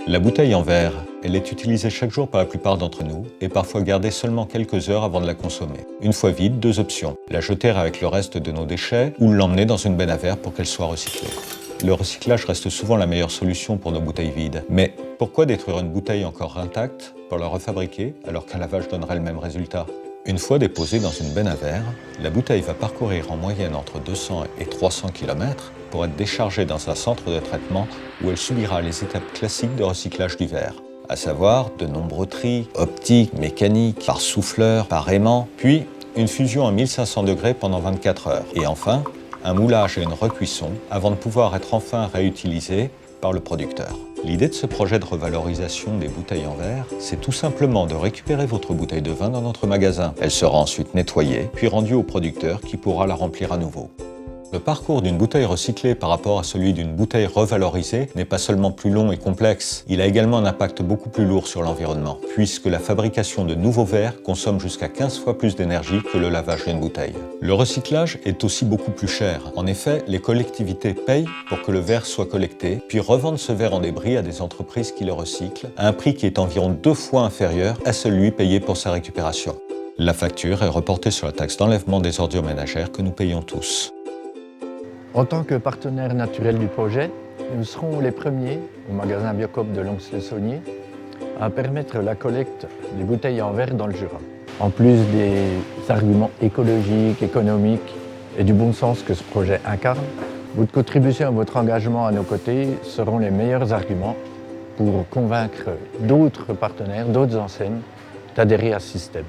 La bouteille en verre, elle est utilisée chaque jour par la plupart d'entre nous et parfois gardée seulement quelques heures avant de la consommer. Une fois vide, deux options. La jeter avec le reste de nos déchets ou l'emmener dans une benne à verre pour qu'elle soit recyclée. Le recyclage reste souvent la meilleure solution pour nos bouteilles vides. Mais pourquoi détruire une bouteille encore intacte pour la refabriquer alors qu'un lavage donnerait le même résultat ? Une fois déposée dans une benne à verre, la bouteille va parcourir en moyenne entre 200 et 300 km pour être déchargée dans un centre de traitement où elle subira les étapes classiques de recyclage du verre, à savoir de nombreux tris, optiques, mécaniques, par souffleur, par aimant, puis une fusion à 1500 degrés pendant 24 heures, et enfin un moulage et une recuisson avant de pouvoir être enfin réutilisée par le producteur. L'idée de ce projet de revalorisation des bouteilles en verre, c'est tout simplement de récupérer votre bouteille de vin dans notre magasin. Elle sera ensuite nettoyée, puis rendue au producteur qui pourra la remplir à nouveau. Le parcours d'une bouteille recyclée par rapport à celui d'une bouteille revalorisée n'est pas seulement plus long et complexe, il a également un impact beaucoup plus lourd sur l'environnement, puisque la fabrication de nouveaux verres consomme jusqu'à 15 fois plus d'énergie que le lavage d'une bouteille. Le recyclage est aussi beaucoup plus cher. En effet, les collectivités payent pour que le verre soit collecté, puis revendent ce verre en débris à des entreprises qui le recyclent, à un prix qui est environ 2 fois inférieur à celui payé pour sa récupération. La facture est reportée sur la taxe d'enlèvement des ordures ménagères que nous payons tous. En tant que partenaire naturel du projet, nous serons les premiers, au magasin Biocoop de Lons-le-Saunier, à permettre la collecte des bouteilles en verre dans le Jura. En plus des arguments écologiques, économiques et du bon sens que ce projet incarne, votre contribution et votre engagement à nos côtés seront les meilleurs arguments pour convaincre d'autres partenaires, d'autres enseignes d'adhérer à ce système.